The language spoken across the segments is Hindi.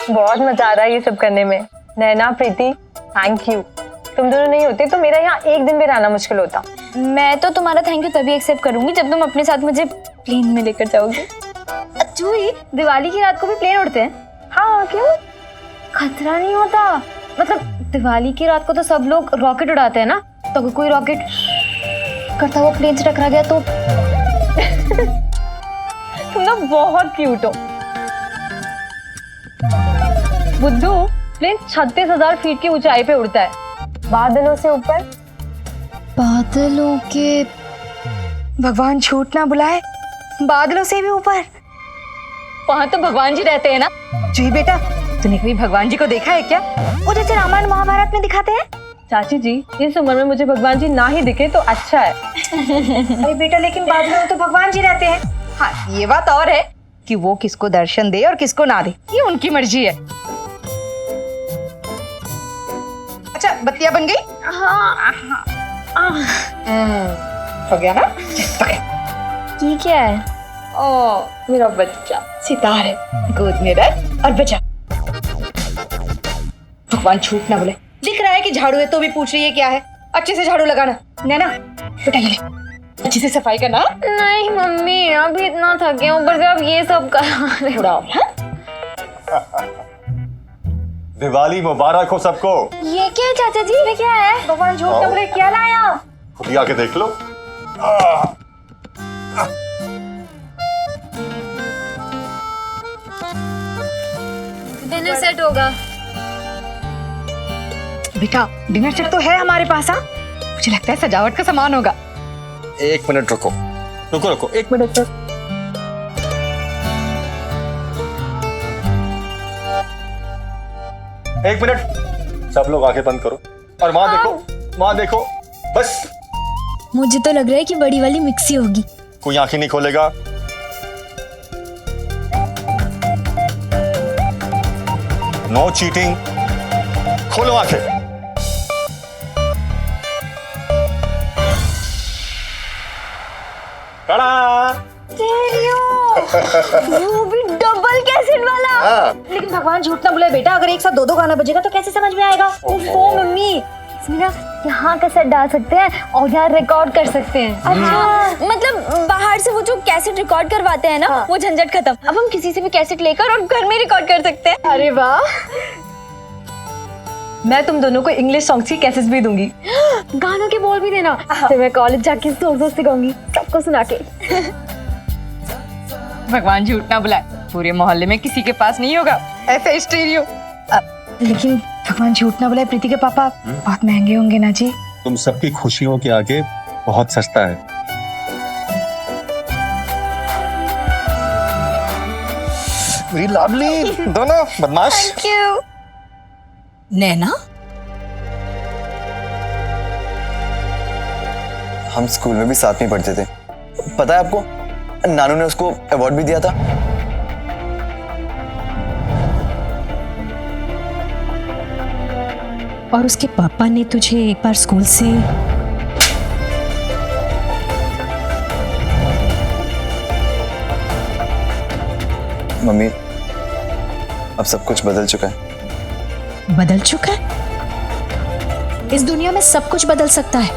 बहुत मजा आ रहा है ये सब करने में। नैना, प्रीति, थैंक यू। तुम दोनों नहीं होते तो मेरा यहाँ एक दिन भी रहना मुश्किल होता। मैं तो तुम्हारा थैंक यू तभी एक्सेप्ट करूंगी जब तुम अपने साथ मुझे प्लेन में लेकर जाओगी। जूही, दिवाली की रात को भी प्लेन उड़ते हैं? हाँ, क्यों? खतरा नहीं होता। मतलब दिवाली की रात को तो सब लोग रॉकेट उड़ाते हैं ना, तो अगर कोई रॉकेट करता हुआ प्लेन से टकरा गया तो तुम लोग बहुत क्यूट हो। बुद्धू, प्लेन 36,000 फीट की ऊंचाई पे उड़ता है, बादलों से ऊपर। बादलों के, भगवान झूठ ना बुलाए, बादलों से भी ऊपर। वहां तो भगवान जी रहते हैं ना। जूही बेटा, तूने कभी भगवान जी को देखा है क्या? वो जैसे रामायण महाभारत में दिखाते हैं। चाची जी, इस उम्र में मुझे भगवान जी ना ही दिखे तो अच्छा है। अरे बेटा, लेकिन बादलों में तो भगवान जी रहते हैं। हाँ, ये बात और है कि वो किसको दर्शन दे और किसको ना दे, ये उनकी मर्जी है। अच्छा, बत्तियां बन गई? हो गया ना? ये क्या है? ओ, मेरा बच्चा सितार है, गोद में रख और बजा। भगवान झूठ ना बोले, दिख रहा है कि झाड़ू है तो भी पूछ रही है क्या है। अच्छे से झाड़ू लगाना। नैना बेटा, ये ले, अच्छे से सफाई करना। नहीं मम्मी, अभी इतना थके हैं, ऊपर से अब ये सब करा रहे थोड़ा और। दिवाली मुबारक हो सबको। ये क्या है चाचा जी? ये क्या है? भगवान झूठ ना बोले, क्या लाया? खुद ही आके देख लो। डिनर सेट होगा। बेटा, डिनर सेट तो है हमारे पास। हाँ, मुझे लगता है सजावट का सामान होगा। एक मिनट रुको रुको रुको, एक मिनट तक। एक मिनट, सब लोग आंखें बंद करो और वहां देखो, वहां देखो, बस। मुझे तो लग रहा है कि बड़ी वाली मिक्सी होगी। कोई आंखें नहीं खोलेगा। No cheating. खोलो आंखें। वो भी डबल कैसेट वाला। हाँ। लेकिन भगवान झूठ ना बोले बेटा, अगर एक साथ दो गाना बजेगा तो कैसे समझ में आएगा? ओफो मम्मी, इसमें ना यहाँ कैसेट डाल सकते हैं और यहाँ रिकॉर्ड कर सकते हैं। अच्छा, मतलब बाहर से वो जो कैसेट रिकॉर्ड करवाते हैं ना, वो झंझट खत्म। अब हम किसी से भी कैसेट लेकर और घर में रिकॉर्ड कर सकते हैं। अरे वाह, मैं तुम दोनों को इंग्लिश सॉन्ग्स की कैसेट्स भी दूंगी। गानों के बोल भी देना, फिर मैं कॉलेज जाके जोर जोर से गाऊंगी सबको सुना के। भगवान झूठ ना बुलाए, पूरे मोहल्ले में किसी के पास नहीं होगा ऐसा स्टीरियो। लेकिन भगवान झूठ ना बुलाए, प्रीति के पापा बहुत महंगे होंगे ना जी? तुम सबकी खुशियों के आगे बहुत सस्ता है। मेरी लाडली दोनों बदमाश। Thank you. नैना, हम स्कूल में भी साथ में पढ़ते थे। पता है आपको, नानू ने उसको अवार्ड भी दिया था। और उसके पापा ने तुझे एक बार स्कूल से मम्मी, अब सब कुछ बदल चुका है। बदल चुका है? इस दुनिया में सब कुछ बदल सकता है,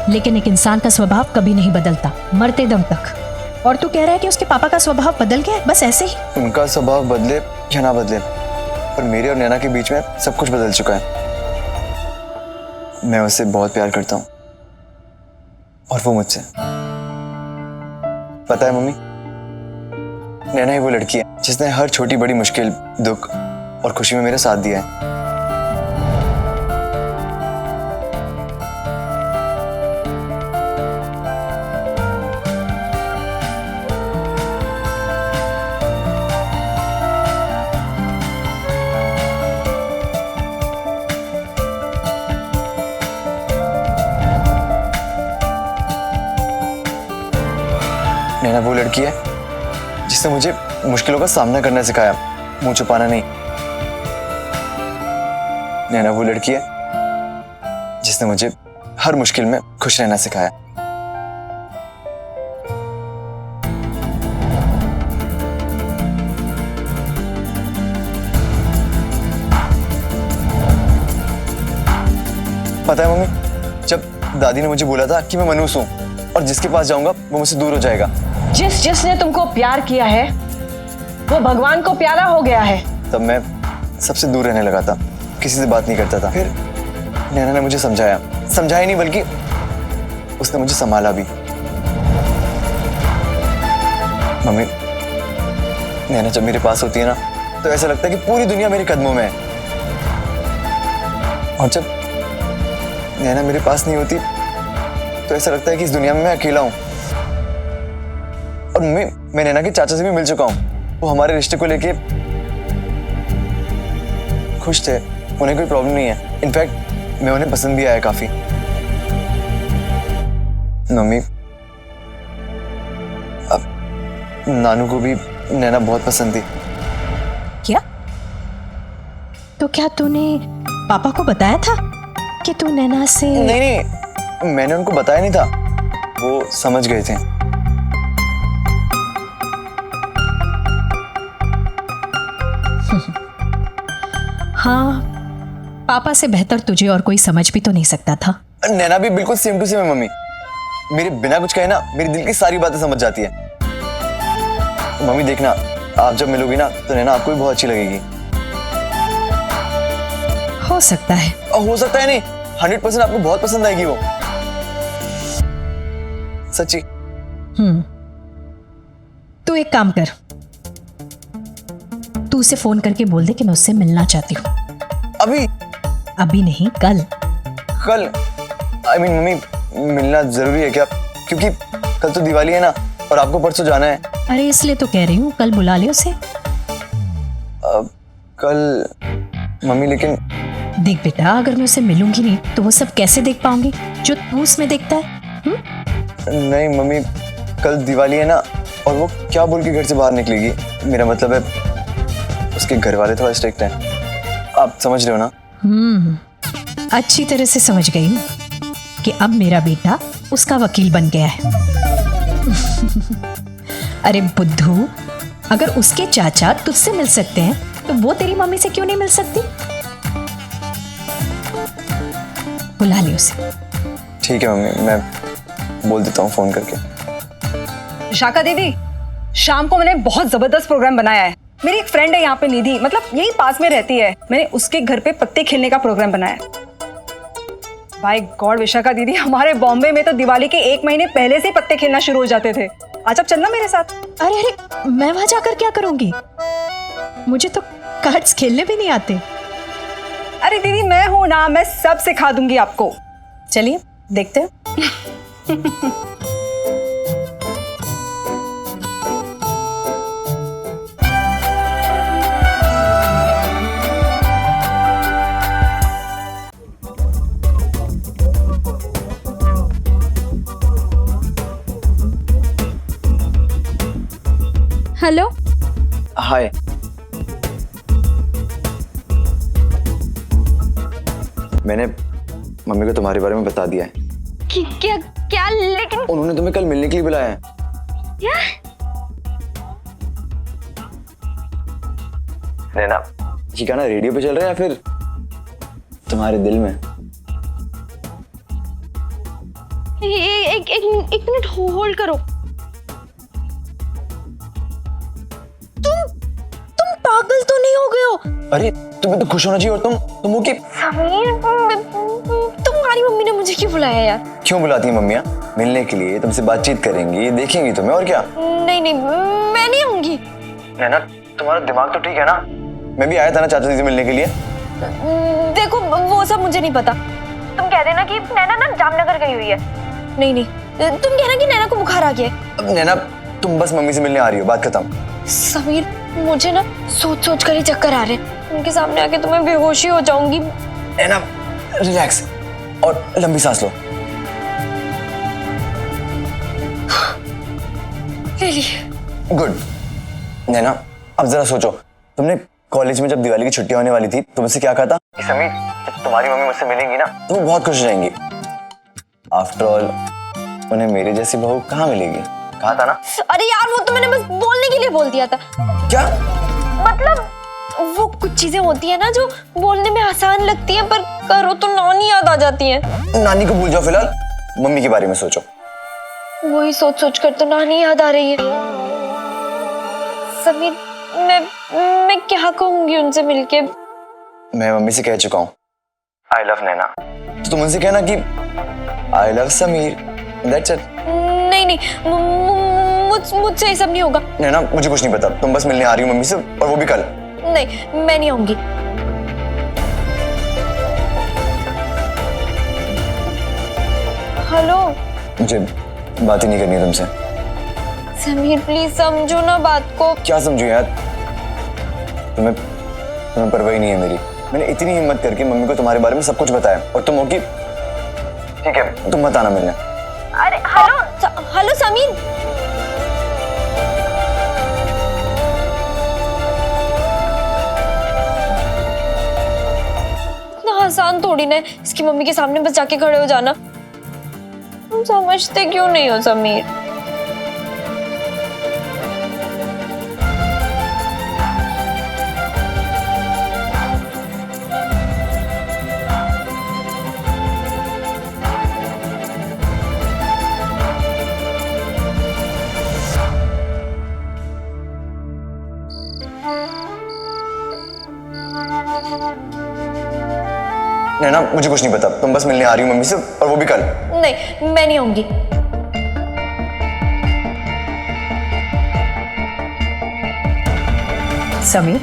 लेकिन एक इंसान का स्वभाव कभी नहीं बदलता, मरते दम तक। और तू कह रहा है कि उसके पापा का स्वभाव बदल गया है? बस ऐसे ही? उनका स्वभाव बदले या ना बदले, पर मेरे और नैना के बीच में सब कुछ बदल चुका है। मैं उससे बहुत प्यार करता हूँ और वो मुझसे। पता है मम्मी, नैना ही वो लड़की है जिसने हर छोटी बड़ी मुश्किल, दुख और खुशी में मेरा साथ दिया है। नैना वो लड़की है जिसने मुझे मुश्किलों का सामना करना सिखाया, मुंह छुपाना नहीं। नैना वो लड़की है जिसने मुझे हर मुश्किल में खुश रहना सिखाया। पता है मम्मी, जब दादी ने मुझे बोला था कि मैं मनहूस हूँ और जिसके पास जाऊंगा वो मुझसे दूर हो जाएगा, जिसने तुमको प्यार किया है वो भगवान को प्यारा हो गया है। तब मैं सबसे दूर रहने लगा था, किसी से बात नहीं करता था। फिर नैना ने मुझे समझाया नहीं बल्कि उसने मुझे संभाला भी। मम्मी, नैना जब मेरे पास होती है ना तो ऐसा लगता है कि पूरी दुनिया मेरे कदमों में है, और जब नैना मेरे पास नहीं होती तो ऐसा लगता है कि इस दुनिया में मैं अकेला हूं। और मैं नैना के चाचा से भी मिल चुका हूं, वो हमारे रिश्ते को लेके खुश थे, उन्हें कोई प्रॉब्लम नहीं है। इनफैक्ट मैं उन्हें पसंद भी आया काफी। मम्मी, अब नानू को भी नैना बहुत पसंद थी। क्या? तो क्या तूने पापा को बताया था कि तू नैना से? नहीं, मैंने उनको बताया नहीं था, वो समझ गए थे। हाँ, पापा से बेहतर तुझे और कोई समझ भी तो नहीं सकता था। नैना भी बिल्कुल सेम टू सेम है मम्मी, मेरे बिना कुछ कहे ना मेरे दिल की सारी बातें समझ जाती है। मम्मी देखना, आप जब मिलोगी ना तो नैना आपको भी बहुत अच्छी लगेगी। हो सकता है। और हो सकता है नहीं, 100% आपको बहुत पसंद आएगी वो, सच्ची। तू एक काम कर, तू उसे फोन करके बोल दे कि मैं उससे मिलना चाहती हूँ। अभी नहीं, कल। आई मीन मम्मी, मिलना जरूरी है क्या? क्योंकि कल तो दिवाली है ना और आपको परसों जाना है। अरे इसलिए तो कह रही हूँ, कल बुला ले उसे। कल मम्मी, लेकिन देख बेटा, अगर मैं उसे मिलूंगी नहीं तो वो सब कैसे देख पाऊंगी जो तू उसमें देखता है? नहीं मम्मी, कल दिवाली है ना और वो क्या बोल के घर से बाहर निकलेगी? मेरा मतलब है उसके घर वाले थोड़ा स्ट्रिक्ट हैं, आप समझ रहे हो ना? अच्छी तरह से समझ गई हूँ कि अब मेरा बेटा उसका वकील बन गया है। अरे बुद्धू, अगर उसके चाचा तुझसे मिल सकते हैं तो वो तेरी मम्मी से क्यों नहीं मिल सकती? बुला ले उसे। ठीक है मम्मी, मैं बोल देता हूँ फोन करके। विशाखा दीदी, शाम को मैंने बहुत जबरदस्त प्रोग्राम बनाया है। मेरी एक फ्रेंड है यहाँ पे निधि, मतलब यही पास में रहती है, मैंने उसके घर पे पत्ते खेलने का प्रोग्राम बनाया है। बाय गॉड विशाखा दीदी, हमारे बॉम्बे में तो दिवाली के 1 महीने पहले से पत्ते खेलना शुरू हो जाते थे। आज आप चलना मेरे साथ। अरे मैं वहां जाकर क्या करूंगी? मुझे तो कार्ड्स खेलने भी नहीं आते। अरे दीदी, मैं हूं ना, मैं सब सिखा दूंगी आपको। चलिए देखते हैं। हेलो। हाय। मैंने मम्मी को तुम्हारे बारे में बता दिया है। क्या क्या? लेकिन उन्होंने तुम्हें कल मिलने के लिए बुलाया है। क्या? नैना, ये गाना रेडियो पे चल रहा है या फिर तुम्हारे दिल में? एक मिनट होल्ड करो। तुम पागल तो नहीं हो गए हो? अरे तुम्हें तो खुश होना चाहिए, और तुम वो कि समीर, तुम्हारी मम्मी ने मुझे क्यों बुलाया यार? क्यों बुलाती है मम्मियाँ? मिलने के लिए, तुमसे बातचीत करेंगी, देखेंगी तुम्हें, और क्या? नहीं, मैं नहीं आऊंगी। नैना, तुम्हारा दिमाग तो ठीक है ना? मैं भी आया था ना चाचा जी से मिलने के लिए। देखो वो सब मुझे नहीं पता। तुम कह देना कि नैना ना जामनगर गई हुई है। नहीं, तुम कहना कि नैना को बुखार आ गया है। अब नैना, तुम बस मम्मी से मिलने आ रही हो, बात खत्म। समीर, मुझे ना सोच कर ही चक्कर आ रहे हैं। उनके सामने आके तो मैं बेहोशी हो जाऊंगी। नैना, रिलैक्स और लंबी सांस लो। ले ली। गुड। नैना, अब जरा सोचो, तुमने कॉलेज में जब दिवाली की छुट्टियां होने वाली थी तो मुझसे क्या कहा था? समीर, जब तुम्हारी मम्मी मुझसे मिलेंगी ना तो वो बहुत खुश हो जाएंगी। आफ्टर ऑल उन्हें मेरी जैसी बहू कहाँ मिलेगी? कहा था ना? अरे यार, वो तो मैंने बस बोलने के लिए बोल दिया था। क्या? मतलब वो कुछ चीजें होती है ना जो बोलने में आसान लगती है पर करो तो नानी याद आ जाती है। नानी को भूल जाओ, फिलहाल मम्मी के बारे में सोचो। वही सोच सोच कर तो नानी याद आ रही है। समीर, मैं क्या कहूंगी उनसे मिलके? मैं मम्मी से कह चुका हूँ आई लव नैना, तो तुम उनसे कहना कि I love Sameer, that's it. नहीं नहीं, मुझसे ये सब नहीं होगा। नैना मुझे कुछ नहीं पता, तुम बस मिलने आ रही हो मम्मी से, और वो भी कल। नहीं, मैं नहीं आऊंगी। हेलो, मुझे बात ही नहीं करनी है तुमसे। समीर प्लीज समझो ना बात को। क्या समझू यार, तुम्हें परवाह ही नहीं है मेरी। मैंने इतनी हिम्मत करके मम्मी को तुम्हारे बारे में सब कुछ बताया, और तुम हो कि ठीक है तुम मत आना मिलने। अरे हेलो समीर, इतना आसान थोड़ी ना है इसकी मम्मी के सामने बस जाके खड़े हो जाना। तुम समझते क्यों नहीं हो समीर? नैना मुझे कुछ नहीं पता, तुम बस मिलने आ रही हो मम्मी से, और वो भी कल। नहीं, मैं नहीं आऊंगी। समीर,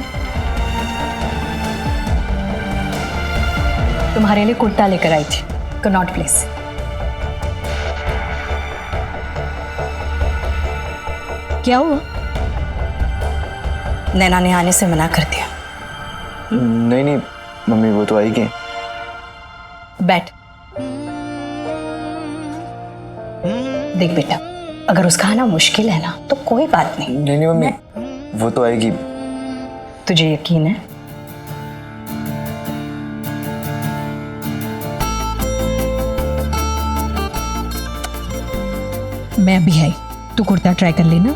तुम्हारे लिए कुर्ता लेकर आई थी, कनॉट प्लीज। क्या हुआ? नैना ने आने से मना कर दिया। नहीं नहीं मम्मी, वो तो आएगी। बैठ। देख बेटा, अगर उसका आना मुश्किल है ना तो कोई बात नहीं। नहीं नहीं मम्मी, वो तो आएगी। तुझे यकीन है? मैं भी आई, तू कुर्ता ट्राई कर लेना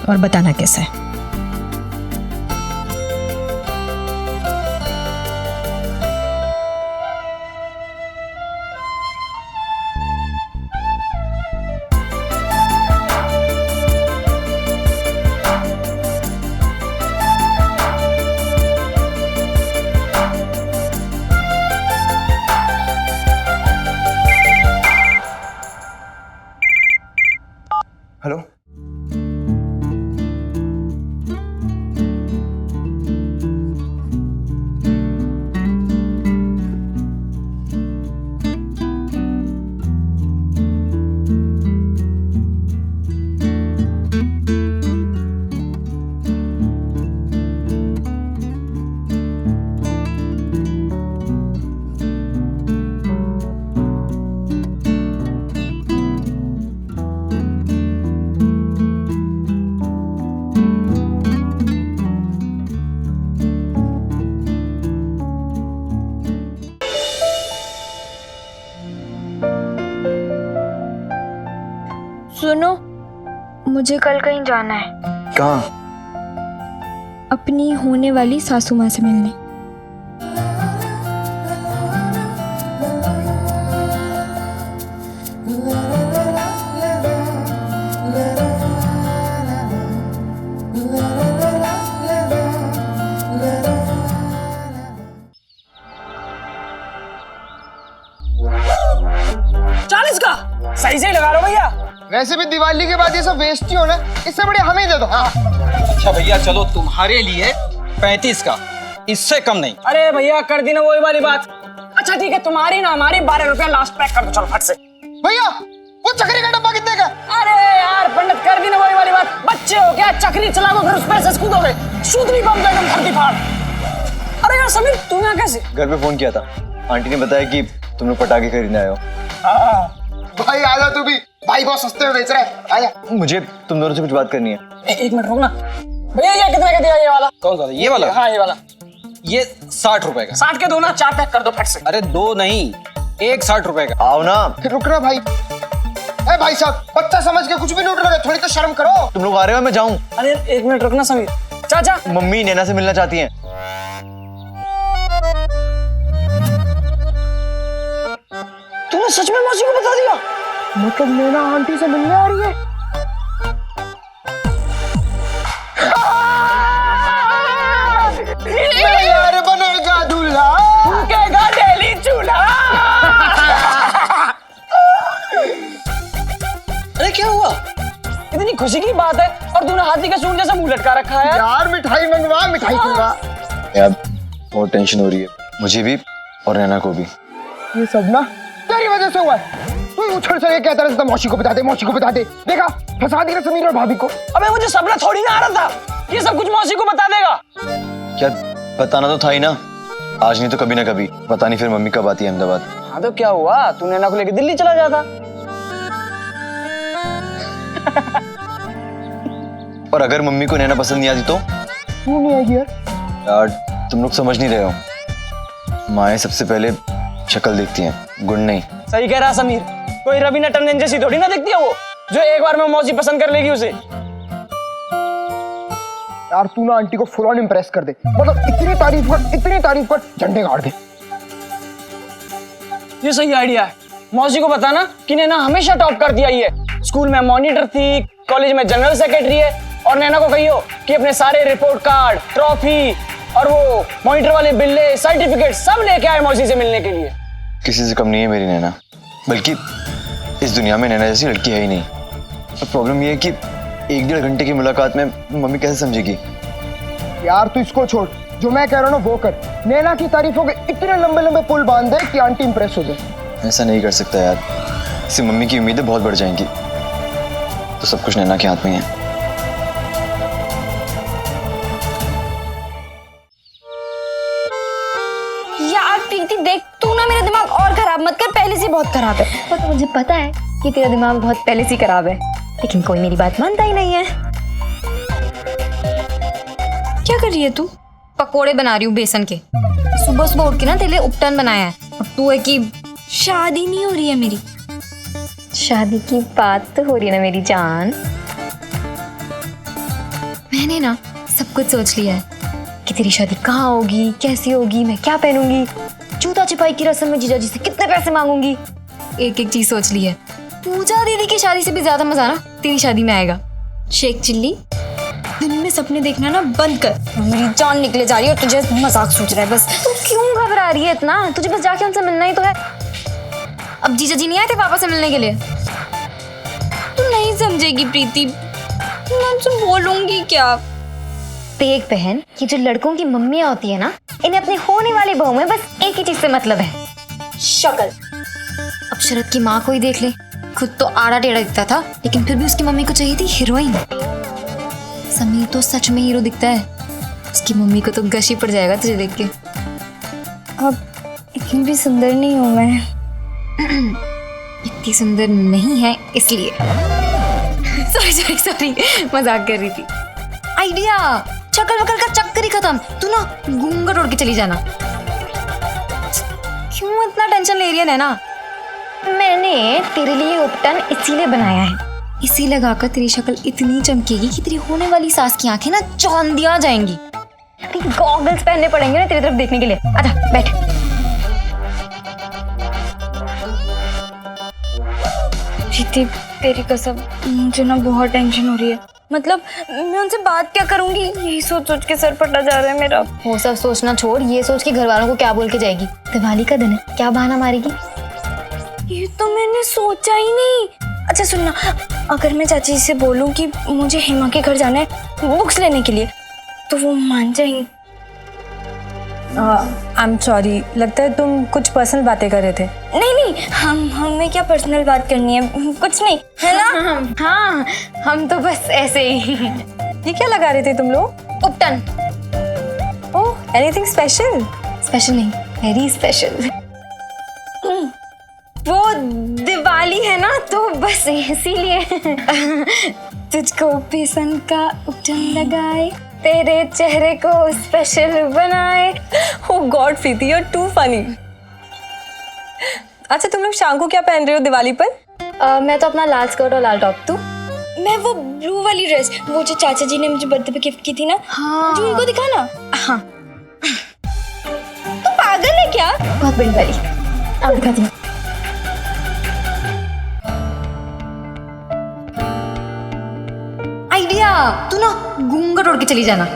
और बताना कैसा है। हेलो, सुनो, मुझे कल कहीं जाना है, कहाँ? अपनी होने वाली सासू माँ से मिलने। सही से ही लगा लो भैया। वैसे भी दिवाली के बाद ये सब वेस्ट ही हो ना, इससे बढ़िया हमें ही दे दो। हाँ। अच्छा भैया चलो, तुम्हारे लिए 35 का, इससे कम नहीं। अरे भैया कर दी ना वही वाली बात। अच्छा ठीक है, तुम्हारी ना हमारी 12 रुपया लास्ट पैक कर दो, चलो फट से। भैया वो चक्री का डब्बा कितने का? अरे यार पंडित कर दी ना वही वाली बात। बच्चे हो क्या, चक्री चला दो फिर उस पैसे से कूदोगे, सूद नहीं बम एकदम धरती फाड़। अरे यार समीर, तुम यहाँ कैसे? घर पे फोन किया था, आंटी ने बताया कि तुम लोग पटाखे खरीदने आए हो। भाई आजा तू भी, भाई बहुत सस्ते में बेच रहे हैं, आजा। मुझे तुम दोनों से कुछ बात करनी है। एक मिनट रुकना भैया, ये कितने का दिया ये वाला? कौन सा? ये वाला? हाँ ये वाला। ये 60 रुपए का। 60 के दो ना, 4 पैक कर दो फट से। अरे दो नहीं, एक 60 रुपए का। आओ ना। फिर रुक रहा भाई। ए भाई साहब, बच्चा समझ के कुछ भी लूट रहे, थोड़ी तो शर्म करो। तुम लोग आ रहे हो, मैं जाऊं? अरे एक मिनट रुकना समीर। चाचा, मम्मी नैना से मिलना चाहती हैं। तूने सच में मौसी को बता दिया? मतलब नैना आंटी से मिलने आ रही है? मैं यार बनेगा दूल्हा, फूकेगा डेली चूल्हा। अरे क्या हुआ? इतनी खुशी की बात है और तूने हाथी का सूंड जैसा मुंह लटका रखा है। यार मिठाई मंगवा, मिठाई खिलवा। यार बहुत टेंशन हो रही है मुझे भी और नैना को भी। ये सब ना तेरी वजह से हुआ है। तू उछल चल के कहता रहता था मौसी को बता दे, मौसी को बता दे। देखा, फंसा दिया समीर और भाभी को। अबे मुझे सपना थोड़ी ना आ रहा था ये सब कुछ मौसी को बता देगा। क्या बताना तो था ही ना, आज नहीं तो कभी ना कभी। पता नहीं फिर मम्मी कब आती है अहमदाबाद। हाँ तो क्या हुआ, तू नैना को लेके दिल्ली चला जाता। और अगर मम्मी को नैना पसंद नहीं आती तो? क्यों नहीं आएगी यार? यार तुम लोग समझ नहीं रहे हो, माएँ सबसे पहले शक्ल देखती हैं, गुण नहीं। सही कह रहा समीर, कोई रवीना टंडन जैसी थोड़ी ना दिखती है वो, जो एक बार में मौसी पसंद कर लेगी उसे। यार तू ना आंटी को फुल ऑन इम्प्रेस कर दे, मतलब इतनी तारीफ कर झंडे गाड़ दे। ये सही आइडिया है। मौसी को बताना कि नैना हमेशा टॉप करती आई है, स्कूल में मॉनिटर थी, कॉलेज में जनरल सेक्रेटरी है। और नैना को कहियो कि अपने सारे रिपोर्ट कार्ड, ट्रॉफी और वो मॉनिटर वाले बिल्ले, सर्टिफिकेट सब लेके आए मौसी से मिलने के लिए। किसी से कम नहीं है मेरी नैना, बल्कि इस दुनिया में नैना जैसी लड़की है ही नहीं। और प्रॉब्लम ये है कि 1-1.5 घंटे की मुलाकात में मम्मी कैसे समझेगी? यार तू इसको छोड़, जो मैं कह रहा हूँ ना वो कर। नैना की तारीफों के इतने लंबे लंबे पुल बांध दे कि आंटी इंप्रेस हो जाए। ऐसा नहीं कर सकता यार, इससे मम्मी की उम्मीदें बहुत बढ़ जाएंगी। तो सब कुछ नैना के हाथ में ही है। यार प्रीति देख, तू ना मेरा दिमाग और खराब मत कर, पहले से बहुत खराब है। वो तो मुझे पता है कि तेरा दिमाग बहुत पहले से खराब है, लेकिन कोई मेरी बात मानता ही नहीं है। क्या कर रही है तू? पकोड़े बना रही हूँ बेसन के। सुबह सुबह उठ के ना तेरे लिए उपटन बनाया है, और तू है कि शादी नहीं हो रही है मेरी। शादी की बात तो हो रही है ना मेरी जान। मैंने ना सब कुछ सोच लिया है कि तेरी शादी कहाँ होगी, कैसी होगी, मैं क्या पहनूंगी, जूता छिपाई की रस्म में जीजा जी से कितने पैसे मांगूंगी। एक एक चीज सोच ली है। पूजा दीदी की शादी से भी ज्यादा मजा ना तेरी शादी में आएगा। शेख चिल्ली, दिन में सपने देखना ना बंद कर, मेरी जान निकले जा रही है और तुझे मजाक सोच रहा है बस। तू क्यों घबरा रही है इतना? तुझे बस जाके उनसे मिलना ही तो है। अब जीजा जी नहीं आए थे पापा से मिलने के लिए? तू नहीं समझेगी प्रीति, मैं तुझसे बोलूंगी क्या? देख बहन, ये जो लड़कों की मम्मियाँ होती है ना, इन्हें अपनी होने वाली बहू में बस एक ही चीज से मतलब है, शक्ल। अब शरद की माँ को ही देख ले, खुद तो आड़ा टेढ़ा दिखता था, लेकिन फिर भी उसकी मम्मी को चाहिए थी हीरोइन। समीर तो सच में हीरो दिखता है, उसकी मम्मी को तो गश ही पड़ जाएगा तुझे देख के। अब इतनी भी सुंदर नहीं हूँ मैं। इतनी सुंदर नहीं है इसलिए। सॉरी मजाक कर रही थी। आइडिया, शक्ल वकल का चक्कर ही खत्म। तू ना घूंघट ओढ़ के चली जाना। क्यों इतना टेंशन ले रही है नैना? मैंने तेरे लिए उपटन इसीलिए बनाया है। इसी लगाकर तेरी शक्ल इतनी चमकेगी कि तेरी होने वाली सास की आंखें ना चौंधिया जाएंगी। गॉगल्स पहनने पड़ेंगे ना तेरी तरफ देखने के लिए। आजा बैठ। प्रीति तेरी कसम, मुझे ना बहुत टेंशन हो रही है। मतलब मैं उनसे बात क्या करूंगी, यही सोच सोच के सर फटा जा रहा है मेरा। वो सब सोचना छोड़, ये सोच के घर वालों को क्या बोल के जाएगी। दिवाली का दिन है, क्या बहाना मारेगी? ये तो मैंने सोचा ही नहीं। अच्छा सुनना, अगर मैं चाची जी से बोलूं कि मुझे हेमा के घर जाना है बुक्स लेने के लिए, तो वो मान जाएंगी? आई एम सॉरी, लगता है तुम कुछ पर्सनल बातें कर रहे थे। नहीं, हमें क्या पर्सनल बात करनी है, कुछ नहीं है ना। हाँ, हम तो बस ऐसे ही। ये क्या लगा रहे थे तुम लोग? उपटन। ओह, एनीथिंग स्पेशल? स्पेशल नहीं, वेरी स्पेशल। वो दिवाली है ना, तो बस इसीलिए। तुझको बेसन का उपटन लगाए, तेरे चेहरे को स्पेशल बनाए। Oh God Preeti, you are too funny. अच्छा तुम लोग शाम को क्या पहन रहे हो दिवाली पर? मैं तो अपना लाल स्कर्ट और लाल टॉप। तू? मैं वो ब्लू वाली ड्रेस, वो जो चाचा जी ने मुझे बर्थडे पे गिफ्ट की थी ना। हाँ। जो उनको दिखा ना। हाँ। तू पागल है क्या? बहुत बड़ी वाली। अब दिखाती हूँ। तू ना घूंघट ओढ़ के चली जाना।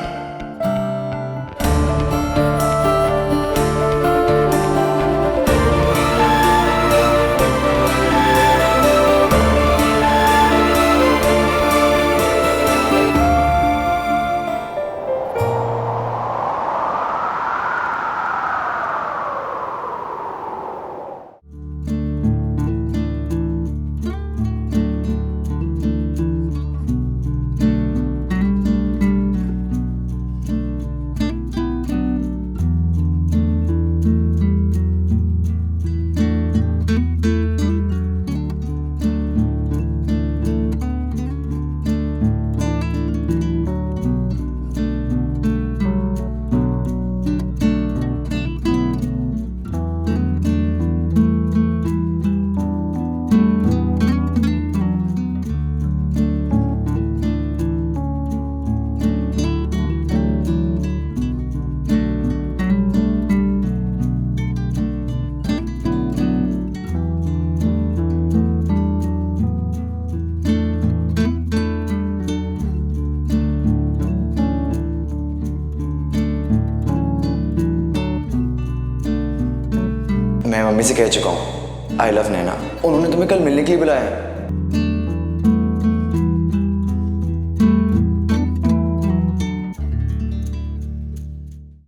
मैं मम्मी से कह चुका हूँ आई लव नैना। उन्होंने तुम्हें कल मिलने के लिए बुलाया है।